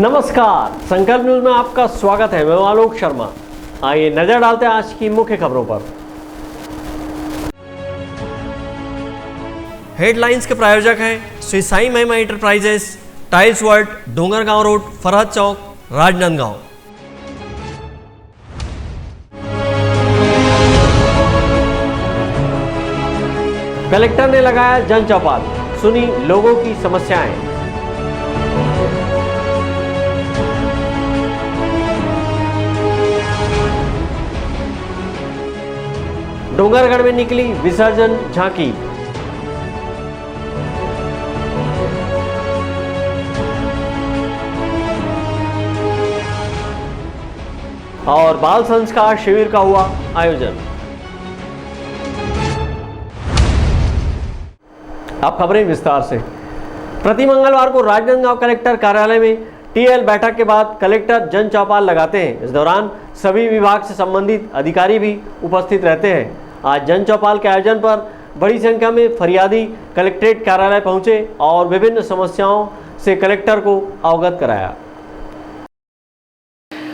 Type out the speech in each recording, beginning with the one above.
नमस्कार, संकल्प न्यूज में आपका स्वागत है। मैं आलोक शर्मा। आइए नजर डालते हैं आज की मुख्य खबरों पर। हेडलाइंस के प्रायोजक हैं Shri Sai Mahima enterprises, tiles world, Dongargaon road, Farhad Chowk, Rajnandgaon. Collector ने लगाया जन चौपाल, सुनी लोगों की समस्याएं। डोंगरगढ़ में निकली विसर्जन झांकी। और बाल संस्कार शिविर का हुआ आयोजन। अब खबरें विस्तार से। प्रति मंगलवार को राजनांदगांव कलेक्टर कार्यालय में टीएल बैठक के बाद कलेक्टर जन चौपाल लगाते हैं। इस दौरान सभी विभाग से संबंधित अधिकारी भी उपस्थित रहते हैं। आज जन चौपाल के आयोजन पर बड़ी संख्या में फरियादी कलेक्ट्रेट कार्यालय पहुंचे और विभिन्न समस्याओं से कलेक्टर को अवगत कराया।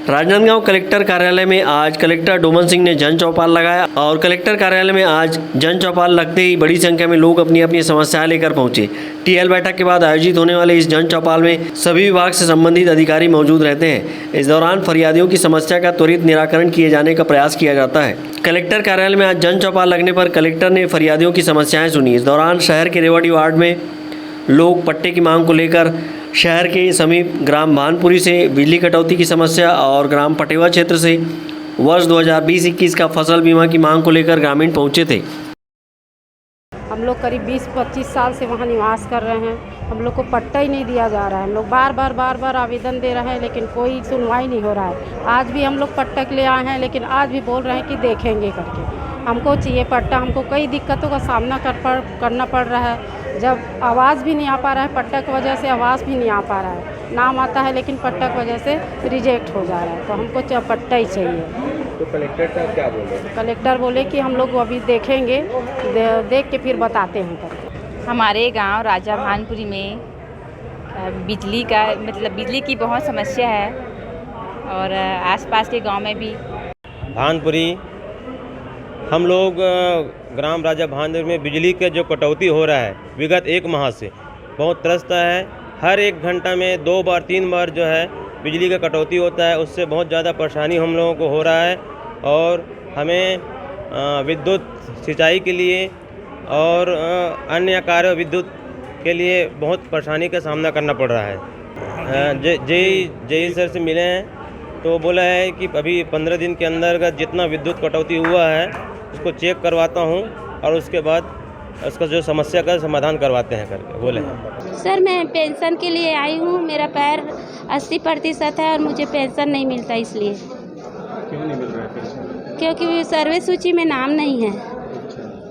राजनांदगांव कलेक्टर कार्यालय में आज कलेक्टर डोमन सिंह ने जन चौपाल लगाया और कलेक्टर कार्यालय में आज जन चौपाल लगते ही बड़ी संख्या में लोग अपनी अपनी समस्याएं लेकर पहुंचे। टीएल बैठक के बाद आयोजित होने वाले इस जन चौपाल में सभी विभाग से संबंधित अधिकारी मौजूद रहते हैं। इस दौरान फरियादियों की समस्या का त्वरित निराकरण किए जाने का प्रयास किया जाता है। कलेक्टर कार्यालय में आज जन चौपाल लगने पर कलेक्टर ने फरियादियों की समस्याएं सुनी। इस दौरान शहर के रेवाड़ी वार्ड में लोग पट्टे की मांग को लेकर, शहर के समीप ग्राम भानपुरी से बिजली कटौती की समस्या और ग्राम पटेवा क्षेत्र से वर्ष 2020-21 का फसल बीमा की मांग को लेकर ग्रामीण पहुंचे थे। हम लोग करीब 20-25 साल से वहाँ निवास कर रहे हैं। हम लोग को पट्टा ही नहीं दिया जा रहा है। हम लोग बार बार आवेदन दे रहे हैं, लेकिन कोई सुनवाई नहीं हो रहा है। आज भी हम लोग पट्टा के लिए आए हैं, लेकिन आज भी बोल रहे हैं कि देखेंगे करके। हमको चाहिए पट्टा। हमको कई दिक्कतों का सामना करना पड़ रहा है। जब आवाज़ भी नहीं आ पा रहा है, पट्टा की वजह से आवाज़ भी नहीं आ पा रहा है। नाम आता है लेकिन पट्टा की वजह से रिजेक्ट हो जा रहा है। तो हमको पट्टा ही चाहिए। तो कलेक्टर का क्या बोले? कलेक्टर बोले कि हम लोग अभी देखेंगे, देख के फिर बताते हैं करके। हमारे गांव राजा भानपुरी में बिजली का बिजली की बहुत समस्या है और आसपास के गांव में भी। भानपुरी हम लोग ग्राम राजा भानपुरी में बिजली का जो कटौती हो रहा है विगत 1 माह से बहुत त्रस्त है। हर 1 घंटा में 2 बार 3 बार जो है बिजली का कटौती होता है। उससे बहुत ज़्यादा परेशानी हम लोगों को हो रहा है और हमें विद्युत सिंचाई के लिए और अन्य कार्य विद्युत के लिए बहुत परेशानी का सामना करना पड़ रहा है। जेई सर से मिले हैं तो बोला है कि अभी 15 दिन के अंदर का जितना विद्युत कटौती हुआ है उसको चेक करवाता हूँ और उसके बाद उसका जो समस्या का समाधान करवाते हैं करके बोले हैं। सर मैं पेंशन के लिए आई हूँ। मेरा पैर 80% है और मुझे पेंशन नहीं मिलता। इसलिए क्यों नहीं मिल रहा है पेंशन? क्योंकि सर्वे सूची में नाम नहीं है,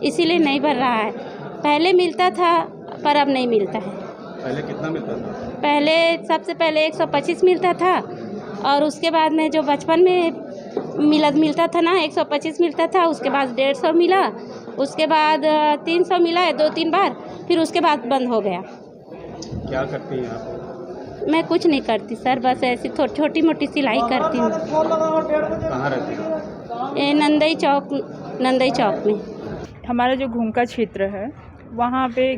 इसीलिए नहीं भर रहा है। पहले मिलता था पर अब नहीं मिलता है। पहले कितना मिलता था? पहले सबसे पहले 125 मिलता था और उसके बाद में जो बचपन में मिलता था ना 125 मिलता था। उसके बाद 150 मिला, उसके बाद 300 मिला है 2-3 बार, फिर उसके बाद बंद हो गया। क्या करती हैं आप? मैं कुछ नहीं करती सर, बस ऐसी छोटी मोटी सिलाई करती हूँ। कहाँ रहती हैं? ये नंदई चौक में। हमारा जो घूमका क्षेत्र है वहाँ पे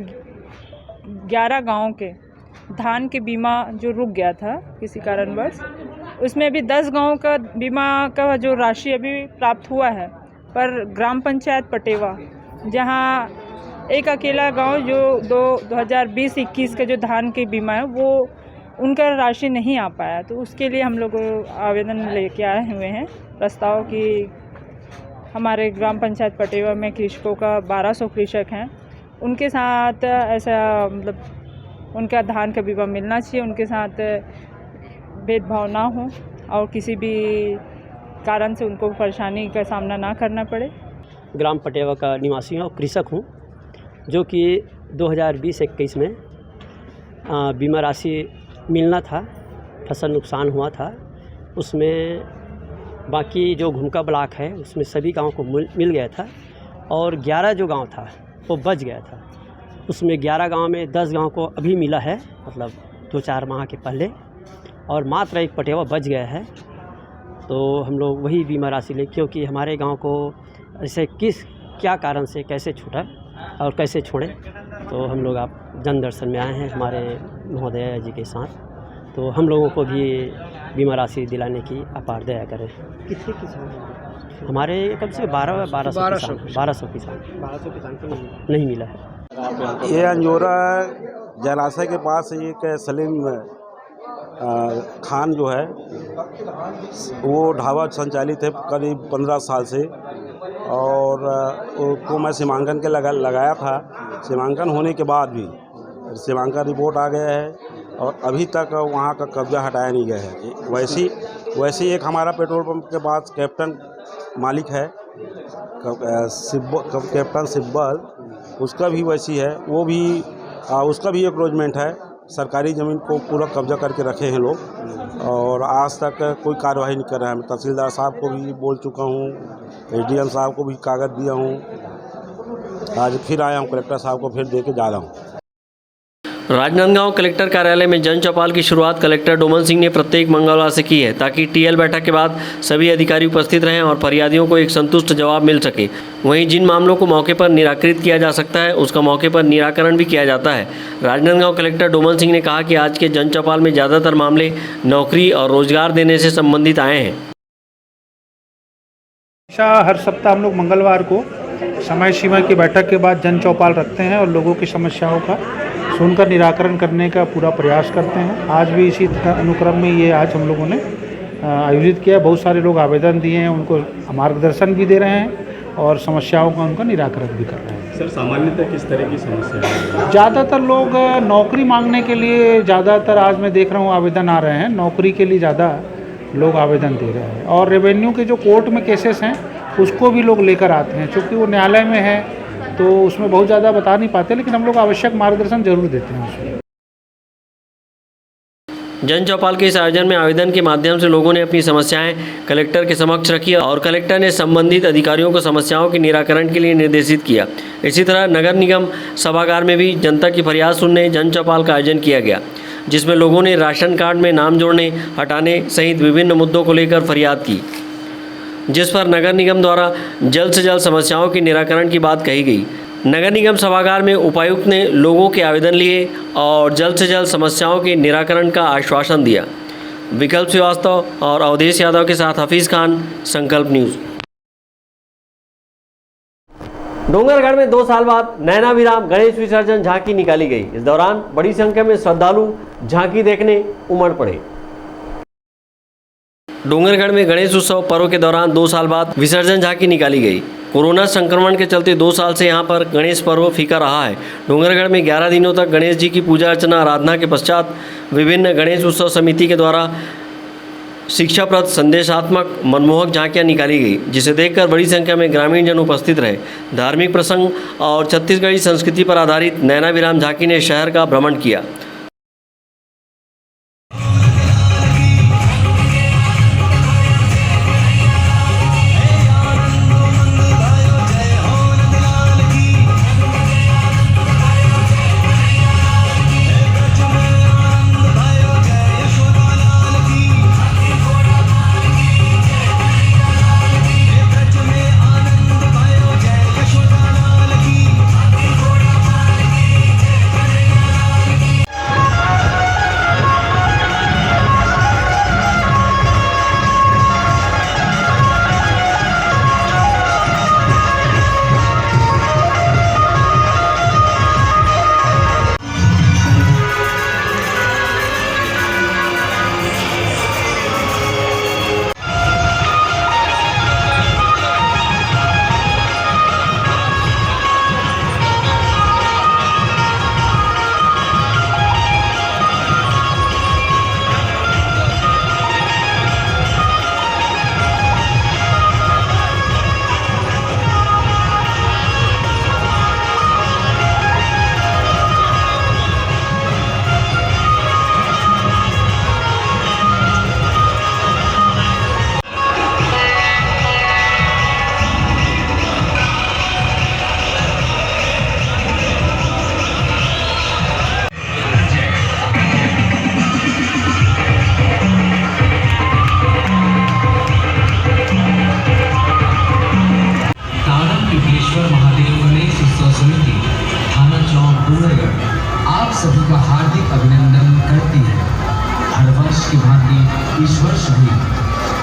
11 गांव के धान के बीमा जो रुक गया था किसी कारणवश, उसमें अभी 10 गांव का बीमा का जो राशि अभी प्राप्त हुआ है। पर ग्राम पंचायत पटेवा, जहां एक अकेला गांव जो 2020-21 का जो धान के बीमा है वो उनका राशि नहीं आ पाया, तो उसके लिए हम लोग आवेदन लेके आए हुए हैं प्रस्ताव कि हमारे ग्राम पंचायत पटेवा में कृषकों का 1200 कृषक हैं, उनके साथ ऐसा उनका धान का बीमा मिलना चाहिए। उनके साथ भेदभाव ना हो और किसी भी कारण से उनको परेशानी का सामना ना करना पड़े। ग्राम पटेवा का निवासी हूँ और कृषक हूँ, जो कि 2020-21 में बीमा राशि मिलना था, फसल नुकसान हुआ था। उसमें बाकी जो घूमका ब्लॉक है उसमें सभी गाँव को मिल गया था और 11 जो गांव था वो बच गया था। उसमें 11 गांव में 10 गांव को अभी मिला है, मतलब 2-4 माह के पहले, और मात्र एक पटेवा बच गया है, तो हम लोग वही बीमा राशि ले, क्योंकि हमारे गांव को ऐसे क्या कारण से कैसे छूटा और कैसे छोड़े, तो हम लोग आप जन दर्शन में आए हैं हमारे महोदय जी के साथ, तो हम लोगों को भी बीमा राशि दिलाने की अपार दया करें। कितने किसान? हमारे कम से 1200 किसान नहीं मिला है। ये अंजोरा जलाशय के पास एक सलीम खान जो है वो ढाबा संचालित है करीब 15 साल से, और उसको मैं सीमांकन के लगाया था। सीमांकन होने के बाद भी सीमांकन रिपोर्ट आ गया है और अभी तक वहाँ का कब्जा हटाया नहीं गया है। वैसे एक हमारा पेट्रोल पंप के पास कैप्टन मालिक है, कैप्टन सिब्बल, उसका भी वैसी है, वो भी उसका भी एंक्रोचमेंट है। सरकारी ज़मीन को पूरा कब्जा करके रखे हैं लोग, और आज तक कोई कार्रवाई नहीं कर रहा है। मैं तहसीलदार साहब को भी बोल चुका हूँ, एसडीएम साहब को भी कागज़ दिया हूँ, आज फिर आया हूँ कलेक्टर साहब को फिर दे के जा रहा हूँ। राजनांदगांव कलेक्टर कार्यालय में जन चौपाल की शुरुआत कलेक्टर डोमन सिंह ने प्रत्येक मंगलवार से की है, ताकि टीएल बैठक के बाद सभी अधिकारी उपस्थित रहें और फरियादियों को एक संतुष्ट जवाब मिल सके। वहीं जिन मामलों को मौके पर निराकृत किया जा सकता है उसका मौके पर निराकरण भी किया जाता है। राजनांदगांव कलेक्टर डोमन सिंह ने कहा कि आज के जन चौपाल में ज़्यादातर मामले नौकरी और रोजगार देने से संबंधित आए हैं। हर सप्ताह हम लोग मंगलवार को समय सीमा की बैठक के बाद जन चौपाल रखते हैं और लोगों की समस्याओं का सुनकर निराकरण करने का पूरा प्रयास करते हैं। आज भी इसी अनुक्रम में ये आज हम लोगों ने आयोजित किया। बहुत सारे लोग आवेदन दिए हैं, उनको मार्गदर्शन भी दे रहे हैं और समस्याओं का उनका निराकरण भी कर रहे हैं। सर, सामान्यतः किस तरह की समस्या है? ज़्यादातर लोग नौकरी मांगने के लिए ज़्यादातर आज मैं देख रहा हूँ आवेदन आ रहे हैं, नौकरी के लिए ज़्यादा लोग आवेदन दे रहे हैं। और रेवेन्यू के जो कोर्ट में केसेस हैं उसको भी लोग लेकर आते हैं, क्योंकि वो न्यायालय में है तो उसमें बहुत ज़्यादा बता नहीं पाते, लेकिन हम लोग आवश्यक मार्गदर्शन जरूर देते हैं उसमें। जन चौपाल के इस आयोजन में आवेदन के माध्यम से लोगों ने अपनी समस्याएं कलेक्टर के समक्ष रखी और कलेक्टर ने संबंधित अधिकारियों को समस्याओं के निराकरण के लिए निर्देशित किया। इसी तरह नगर निगम सभागार में भी जनता की फरियाद सुनने जन चौपाल का आयोजन किया गया, जिसमें लोगों ने राशन कार्ड में नाम जोड़ने, हटाने सहित विभिन्न मुद्दों को लेकर फरियाद की, जिस पर नगर निगम द्वारा जल्द से जल्द समस्याओं के निराकरण की बात कही गई। नगर निगम सभागार में उपायुक्त ने लोगों के आवेदन लिए और जल्द से जल्द समस्याओं के निराकरण का आश्वासन दिया। विकल्प श्रीवास्तव और अवधेश यादव के साथ हफीज़ खान, संकल्प न्यूज़। डोंगरगढ़ में 2 साल बाद नैनाभिराम गणेश विसर्जन झांकी निकाली गई। इस दौरान बड़ी संख्या में श्रद्धालु झांकी देखने उमड़ पड़े। डोंगरगढ़ में गणेश उत्सव पर्व के दौरान 2 साल बाद विसर्जन झांकी निकाली गई। कोरोना संक्रमण के चलते 2 साल से यहां पर गणेश पर्व फीका रहा है। डोंगरगढ़ में 11 दिनों तक गणेश जी की पूजा अर्चना आराधना के पश्चात विभिन्न गणेश उत्सव समिति के द्वारा शिक्षाप्रद, संदेशात्मक, मनमोहक झांकियां निकाली गई, जिसे देखकर बड़ी संख्या में ग्रामीण जन उपस्थित रहे। धार्मिक प्रसंग और छत्तीसगढ़ी संस्कृति पर आधारित नैनाभिराम झांकी ने शहर का भ्रमण किया। हर महादेव गणेश उत्सव समिति थाना चौक डूंगरगढ़ आप सभी का हार्दिक अभिनंदन करती है। हर वर्ष की भांति इस वर्ष भी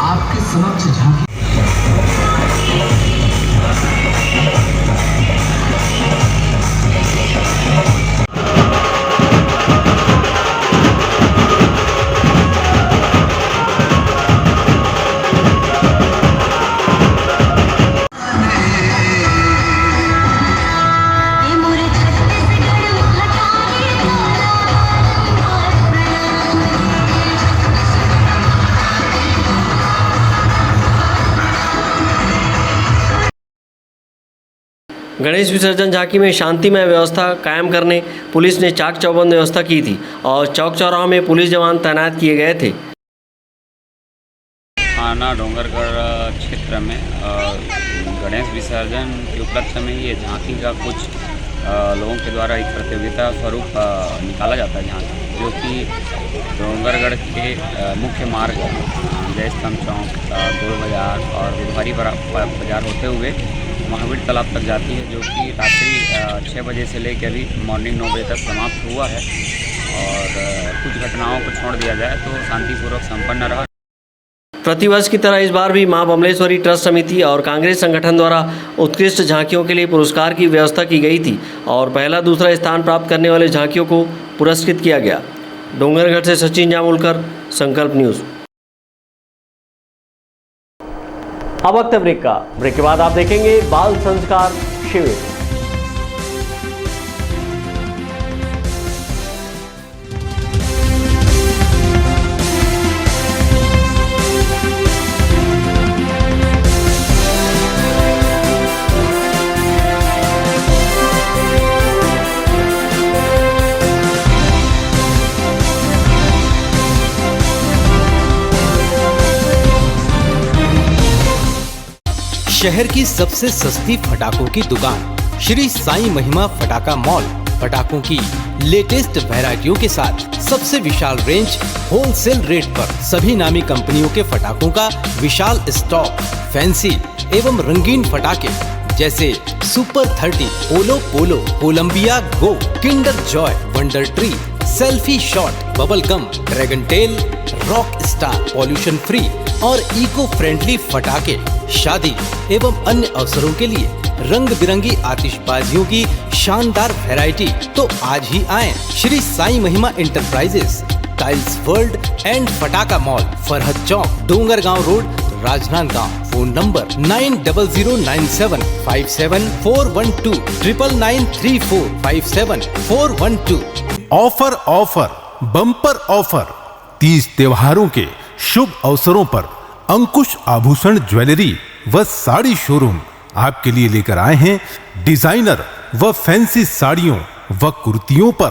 आपके समक्ष झांकी गणेश विसर्जन झांकी में शांतिमय व्यवस्था कायम करने पुलिस ने चाक चौबंद व्यवस्था की थी और चौक चौराहों में पुलिस जवान तैनात किए गए थे। थाना डोंगरगढ़ क्षेत्र में गणेश विसर्जन के उपलक्ष्य में ये झांकी का कुछ लोगों के द्वारा एक प्रतियोगिता स्वरूप निकाला जाता है झांकी, जो कि डोंगरगढ़ के मुख्य मार्ग जय स्तंभ चौक, गोल बाजार और बुधवारी बाजार होते हुए महावीर तालाब तक जाती है, जो कि रात्रि 6 बजे से लेकर अभी मॉर्निंग 9 बजे तक समाप्त हुआ है। और कुछ घटनाओं को छोड़ दिया जाए तो शांतिपूर्वक संपन्न रहा। प्रतिवर्ष की तरह इस बार भी मां बमलेश्वरी ट्रस्ट समिति और कांग्रेस संगठन द्वारा उत्कृष्ट झांकियों के लिए पुरस्कार की व्यवस्था की गई थी और पहला दूसरा स्थान प्राप्त करने वाले झांकियों को पुरस्कृत किया गया। डोंगरगढ़ से सचिन जामुलकर, संकल्प न्यूज़। अब वक्त है ब्रेक का। ब्रेक के बाद आप देखेंगे बाल संस्कार शिविर। शहर की सबसे सस्ती पटाखों की दुकान श्री साईं महिमा पटाखा मॉल पटाखों की लेटेस्ट वैरायटियों के साथ सबसे विशाल रेंज, होलसेल रेट पर सभी नामी कंपनियों के पटाखों का विशाल स्टॉक, फैंसी एवं रंगीन पटाखे जैसे super 30, polo polo, Colombia go, kinder joy, wonder tree, selfie shot, bubble gum, dragon tail, rock star, pollution free और इको फ्रेंडली पटाखे शादी एवं अन्य अवसरों के लिए रंग बिरंगी आतिशबाजियों की शानदार वैरायटी। तो आज ही आए Shri Sai Mahima enterprises, tiles world and पटाखा mall, Farhad Chowk, Dongargaon road, Rajnandgaon. Phone number 9000975741 993457412। Offer offer bumper offer 30 त्योहारों के शुभ अवसरों पर अंकुश आभूषण ज्वेलरी व साड़ी शोरूम आपके लिए लेकर आए हैं डिजाइनर व फैंसी साड़ियों व कुर्तियों पर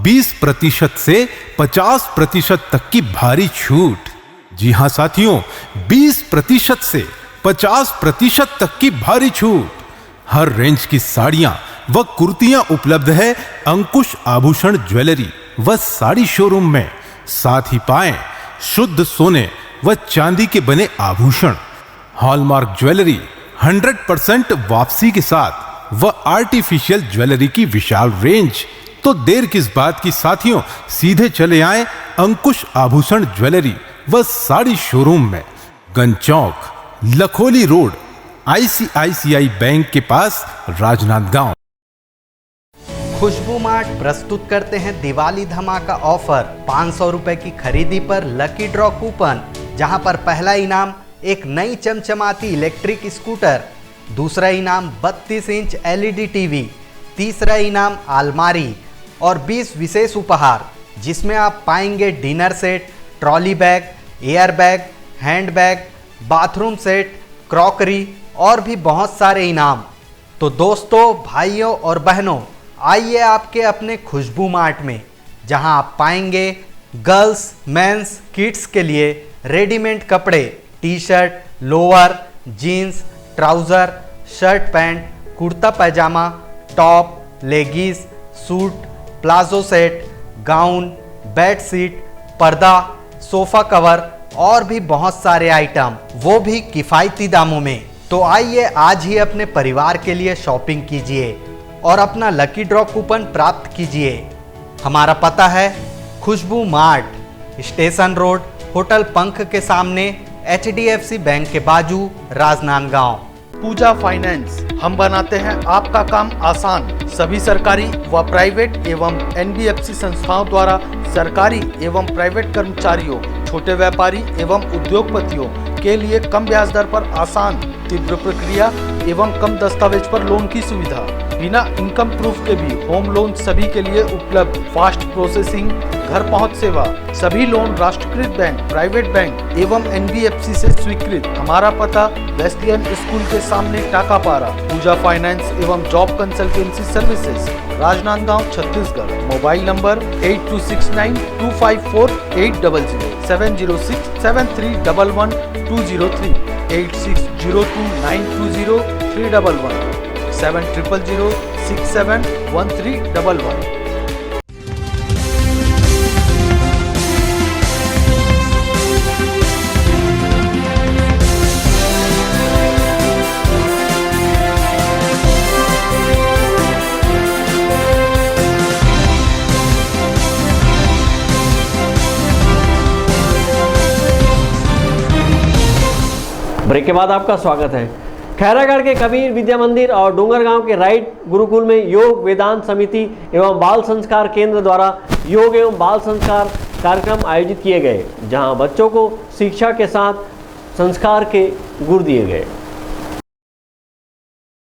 20% से 50% तक की भारी छूट। जी हां साथियों, 20% से 50% तक की भारी छूट। हर रेंज की साड़ियां व कुर्तियां उपलब्ध है अंकुश आभूषण ज्वेलरी व साड़ी शोरूम में। साथ ही पाएं शुद्ध सोने व चांदी के बने आभूषण, हॉलमार्क ज्वेलरी 100% वापसी के साथ व आर्टिफिशियल ज्वेलरी की विशाल रेंज। तो देर किस बात की साथियों, सीधे चले आए अंकुश आभूषण ज्वेलरी व साड़ी शोरूम में, गंज चौक, लखोली रोड, ICICI बैंक के पास, राजनांदगांव। खुशबू मार्ट प्रस्तुत करते हैं दिवाली धमाका ऑफर। 500 रुपए की खरीदी पर लकी ड्रॉ कूपन, जहां पर पहला इनाम एक नई चमचमाती इलेक्ट्रिक स्कूटर, दूसरा इनाम 32 इंच LED टीवी, तीसरा इनाम अलमारी और 20 विशेष उपहार, जिसमें आप पाएंगे dinner set, trolley bag, air bag, hand bag, bathroom set, crockery और भी बहुत सारे इनाम। तो दोस्तों, भाइयों और बहनों, आइए आपके अपने खुशबू मार्ट में, जहां आप पाएंगे गर्ल्स, मेंस, किड्स के लिए रेडीमेड कपड़े, T shirt, lower, jeans, trouser, shirt pant, kurta pyjama, top, leggings, suit, palazzo set, gown, bed sheet, पर्दा, सोफ़ा कवर और भी बहुत सारे आइटम, वो भी किफ़ायती दामों में। तो आइए आज ही अपने परिवार के लिए शॉपिंग कीजिए और अपना लकी ड्रॉ कूपन प्राप्त कीजिए। हमारा पता है खुशबू मार्ट, स्टेशन रोड, होटल पंख के सामने, HDFC बैंक के बाजू, राजनांदगांव। पूजा फाइनेंस, हम बनाते हैं आपका काम आसान। सभी सरकारी व प्राइवेट एवं NBFC संस्थाओं द्वारा सरकारी एवं प्राइवेट कर्मचारियों, छोटे व्यापारी एवं उद्योगपतियों के लिए कम ब्याज दर पर आसान, तीव्र प्रक्रिया एवं कम दस्तावेज पर लोन की सुविधा। बिना इनकम प्रूफ के भी होम लोन सभी के लिए उपलब्ध। फास्ट प्रोसेसिंग, घर पहुंच सेवा। सभी लोन राष्ट्रीयकृत बैंक, प्राइवेट बैंक एवं NBFC से स्वीकृत। हमारा पता वेस्लियन स्कूल के सामने टाकापारा। पूजा फाइनेंस एवं job consultancy services, Rajnandgaon, Chhattisgarh. Mobile number 8269254800, 70673111203, 8602920311, 7000671311। Break के बाद आपका स्वागत है। खैरागढ़ के कबीर विद्या मंदिर और डोंगरगांव के राइट गुरुकुल में योग वेदांत समिति एवं बाल संस्कार केंद्र द्वारा योग एवं बाल संस्कार कार्यक्रम आयोजित किए गए, जहां बच्चों को शिक्षा के साथ संस्कार के गुर दिए गए।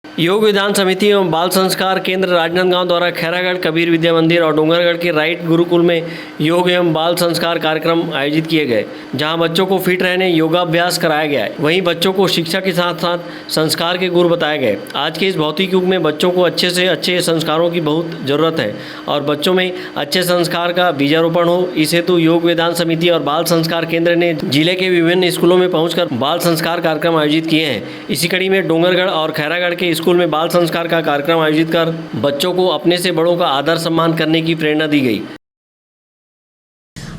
योग वेदांत समिति एवं बाल संस्कार केंद्र राजनांदगांव द्वारा खैरागढ़ कबीर विद्या मंदिर और डोंगरगढ़ के राइट गुरुकुल में योग एवं बाल संस्कार कार्यक्रम आयोजित किए गए, जहां बच्चों को फिट रहने योगाभ्यास कराया गया है। वहीं बच्चों को शिक्षा के साथ साथ संस्कार के गुर बताए गए। आज के इस भौतिक युग में बच्चों को अच्छे से अच्छे संस्कारों की बहुत ज़रूरत है और बच्चों में अच्छे संस्कार का बीजारोपण हो, इस हेतु योग वेदांत समिति और बाल संस्कार केंद्र ने जिले के विभिन्न स्कूलों में पहुँचकर बाल संस्कार कार्यक्रम आयोजित किए हैं। इसी कड़ी में डोंगरगढ़ और खैरागढ़ के स्कूल में बाल संस्कार का कार्यक्रम आयोजित कर बच्चों को अपने से बड़ों का आदर सम्मान करने की प्रेरणा दी गई।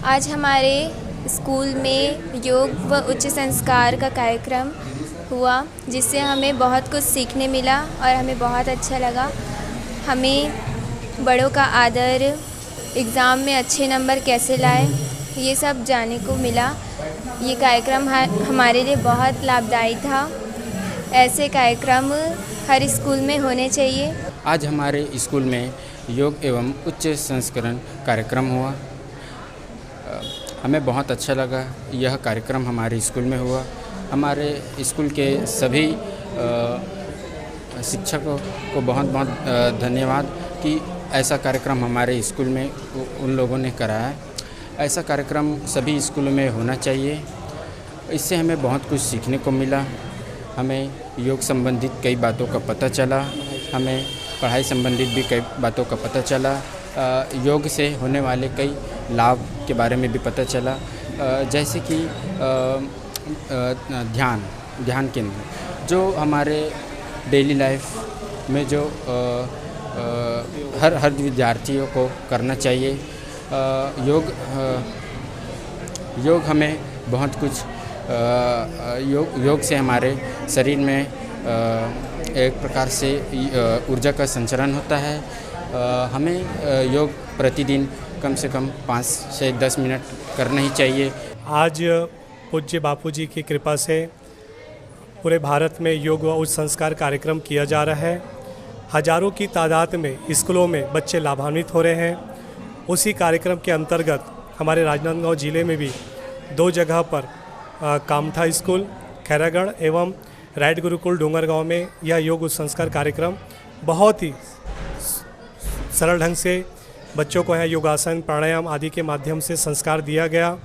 आज हमारे स्कूल में योग व उच्च संस्कार का कार्यक्रम हुआ, जिससे हमें बहुत कुछ सीखने मिला और हमें बहुत अच्छा लगा। हमें बड़ों का आदर, एग्ज़ाम में अच्छे नंबर कैसे लाए, ये सब जानने को मिला। ये कार्यक्रम हमारे लिए बहुत लाभदायी था। ऐसे कार्यक्रम हर स्कूल में होने चाहिए। आज हमारे स्कूल में योग एवं उच्च संस्करण कार्यक्रम हुआ, हमें बहुत अच्छा लगा। यह कार्यक्रम हमारे स्कूल में हुआ। हमारे स्कूल के सभी शिक्षकों को बहुत बहुत धन्यवाद कि ऐसा कार्यक्रम हमारे स्कूल में उन लोगों ने कराया। ऐसा कार्यक्रम सभी स्कूलों में होना चाहिए। इससे हमें बहुत कुछ सीखने को मिला। हमें योग संबंधित कई बातों का पता चला, हमें पढ़ाई संबंधित भी कई बातों का पता चला। योग से होने वाले कई लाभ के बारे में भी पता चला, जैसे कि ध्यान केंद्र जो हमारे डेली लाइफ में जो हर विद्यार्थियों को करना चाहिए। योग हमें बहुत कुछ योग से हमारे शरीर में एक प्रकार से ऊर्जा का संचरण होता है। हमें योग प्रतिदिन कम से कम 5 से 10 मिनट करना ही चाहिए। आज पूज्य बापूजी की कृपा से पूरे भारत में योग व उच्च संस्कार कार्यक्रम किया जा रहा है। हजारों की तादाद में स्कूलों में बच्चे लाभान्वित हो रहे हैं। उसी कार्यक्रम के अंतर्गत हमारे राजनांदगांव जिले में भी 2 जगह पर कामठा स्कूल खैरागढ़ एवं राइट गुरुकुल डोंगरगांव में यह योग उच्च संस्कार कार्यक्रम बहुत ही सरल ढंग से बच्चों को यहाँ योगासन, प्राणायाम आदि के माध्यम से संस्कार दिया गया।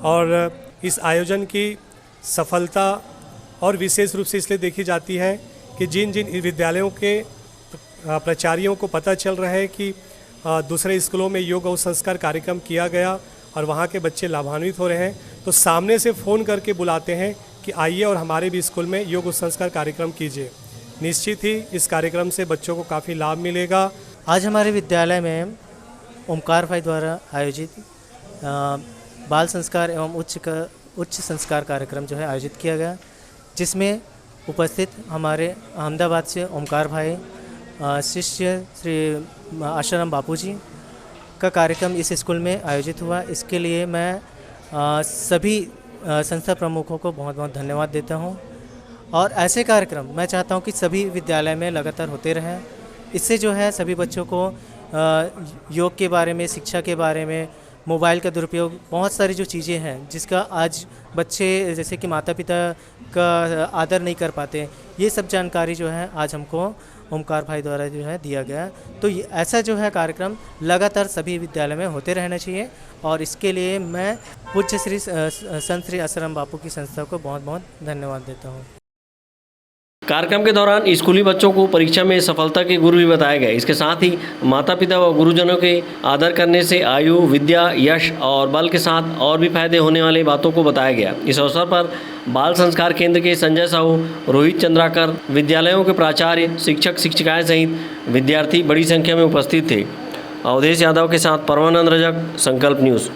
और इस आयोजन की सफलता और विशेष रूप से इसलिए देखी जाती है कि जिन विद्यालयों के प्राचार्यों को पता चल रहा है कि दूसरे स्कूलों में योग और संस्कार कार्यक्रम किया गया और वहाँ के बच्चे लाभान्वित हो रहे हैं, तो सामने से फ़ोन करके बुलाते हैं कि आइए और हमारे भी स्कूल में योग और संस्कार कार्यक्रम कीजिए। निश्चित ही इस कार्यक्रम से बच्चों को काफ़ी लाभ मिलेगा। आज हमारे विद्यालय में ओमकार भाई द्वारा आयोजित बाल संस्कार एवं उच्च संस्कार कार्यक्रम जो है आयोजित किया गया, जिसमें उपस्थित हमारे अहमदाबाद से ओमकार भाई, शिष्य श्री आशाराम बापूजी का कार्यक्रम इस स्कूल में आयोजित हुआ। इसके लिए मैं सभी संस्था प्रमुखों को बहुत बहुत धन्यवाद देता हूं। और ऐसे कार्यक्रम मैं चाहता हूं कि सभी विद्यालय में लगातार होते रहें। इससे जो है सभी बच्चों को योग के बारे में, शिक्षा के बारे में, मोबाइल का दुरुपयोग, बहुत सारी जो चीज़ें हैं जिसका आज बच्चे जैसे कि माता पिता का आदर नहीं कर पाते, ये सब जानकारी जो है आज हमको ओमकार भाई द्वारा जो है दिया गया। तो ऐसा जो है कार्यक्रम लगातार सभी विद्यालय में होते रहना चाहिए और इसके लिए मैं पूज्य श्री संत श्री आसाराम बापू की संस्था को बहुत बहुत धन्यवाद देता हूँ। कार्यक्रम के दौरान स्कूली बच्चों को परीक्षा में सफलता के गुर भी बताए गए। इसके साथ ही माता पिता व गुरुजनों के आदर करने से आयु, विद्या, यश और बल के साथ और भी फायदे होने वाली बातों को बताया गया। इस अवसर पर बाल संस्कार केंद्र के संजय साहू, रोहित चंद्राकर, विद्यालयों के प्राचार्य, शिक्षक शिक्षिकाएं सहित विद्यार्थी बड़ी संख्या में उपस्थित थे। अवधेश यादव के साथ परमानंद रजक, संकल्प न्यूज़।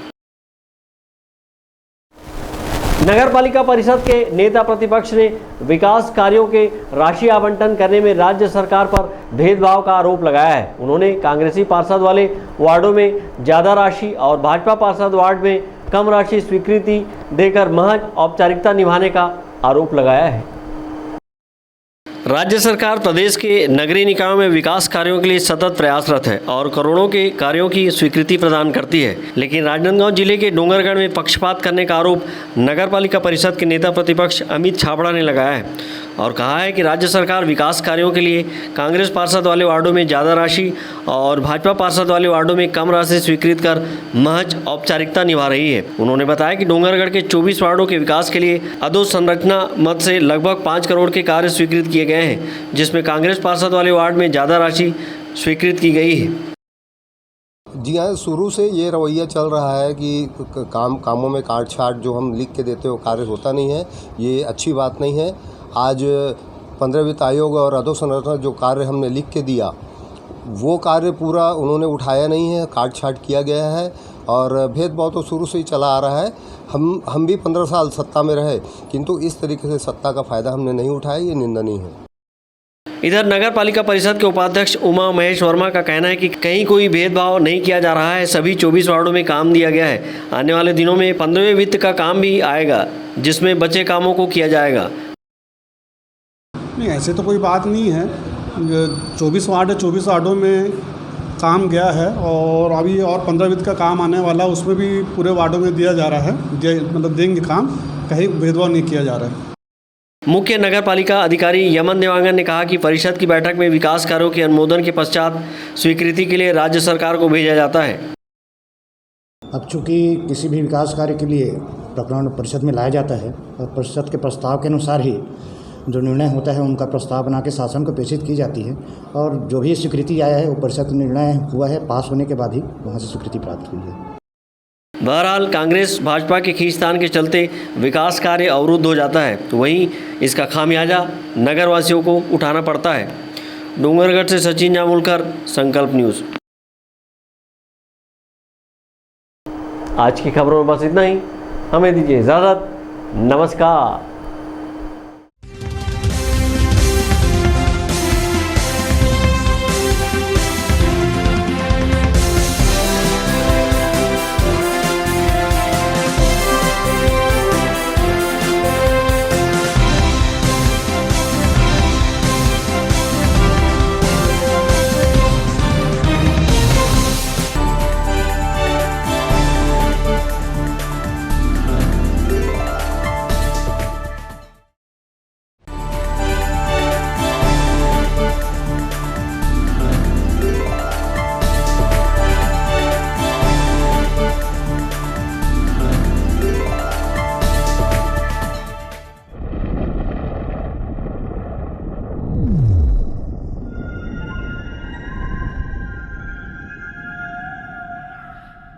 नगर पालिका परिषद के नेता प्रतिपक्ष ने विकास कार्यों के राशि आवंटन करने में राज्य सरकार पर भेदभाव का आरोप लगाया है। उन्होंने कांग्रेसी पार्षद वाले वार्डों में ज़्यादा राशि और भाजपा पार्षद वार्ड में कम राशि स्वीकृति देकर महज औपचारिकता निभाने का आरोप लगाया है। राज्य सरकार प्रदेश के नगरीय निकायों में विकास कार्यों के लिए सतत प्रयासरत है और करोड़ों के कार्यों की स्वीकृति प्रदान करती है, लेकिन राजनांदगांव जिले के डोंगरगढ़ में पक्षपात करने का आरोप नगर पालिका परिषद के नेता प्रतिपक्ष अमित छाबड़ा ने लगाया है और कहा है कि राज्य सरकार विकास कार्यों के लिए कांग्रेस पार्षद वाले वार्डों में ज़्यादा राशि और भाजपा पार्षद वाले वार्डों में कम राशि स्वीकृत कर महज औपचारिकता निभा रही है। उन्होंने बताया कि डोंगरगढ़ के 24 वार्डों के विकास के लिए अधोसंरचना मद से लगभग 5 करोड़ के कार्य स्वीकृत किए गए हैं, जिसमें कांग्रेस पार्षद वाले वार्ड में ज़्यादा राशि स्वीकृत की गई है। जी हाँ, शुरू से ये रवैया चल रहा है कि कामों में काट छाट जो हम लिख के देते हो कार्य होता नहीं है, ये अच्छी बात नहीं है। आज 15 वित्त आयोग और अधोसंरचना जो कार्य हमने लिख के दिया वो कार्य पूरा उन्होंने उठाया नहीं है, काट छाट किया गया है और भेदभाव तो शुरू से ही चला आ रहा है। हम भी 15 साल सत्ता में रहे, किंतु इस तरीके से सत्ता का फ़ायदा हमने नहीं उठाया, ये निंदनीय है। इधर नगर पालिका परिषद के उपाध्यक्ष उमा महेश वर्मा का कहना है कि कहीं कोई भेदभाव नहीं किया जा रहा है, सभी 24 वार्डों में काम दिया गया है। आने वाले दिनों में 15वें वित्त का काम भी आएगा, जिसमें बचे कामों को किया जाएगा। नहीं, ऐसे तो कोई बात नहीं है। 24 वार्ड है, 24 वार्डों में काम गया है और अभी और 15 वित्त का काम आने वाला, उसमें भी पूरे वार्डों में दिया जा रहा है, मतलब देंगे काम, कहीं भेदभाव नहीं किया जा रहा है। मुख्य नगर पालिका अधिकारी यमन देवांगन ने कहा कि परिषद की बैठक में विकास कार्यों के अनुमोदन के पश्चात स्वीकृति के लिए राज्य सरकार को भेजा जाता है। अब चूँकि किसी भी विकास कार्य के लिए प्रकरण परिषद में लाया जाता है और परिषद के प्रस्ताव के अनुसार ही जो निर्णय होता है उनका प्रस्ताव बना के शासन को प्रेषित की जाती है और जो भी स्वीकृति आया है वो परिषद निर्णय हुआ है, पास होने के बाद ही वहाँ से स्वीकृति प्राप्त हुई है। बहरहाल कांग्रेस भाजपा के खींचतान के चलते विकास कार्य अवरुद्ध हो जाता है, तो वहीं इसका खामियाजा नगरवासियों को उठाना पड़ता है। डूंगरगढ़ से सचिन जामुलकर, संकल्प न्यूज़। आज की खबरों में बस इतना ही। हमें दीजिए इजाज़त। नमस्कार।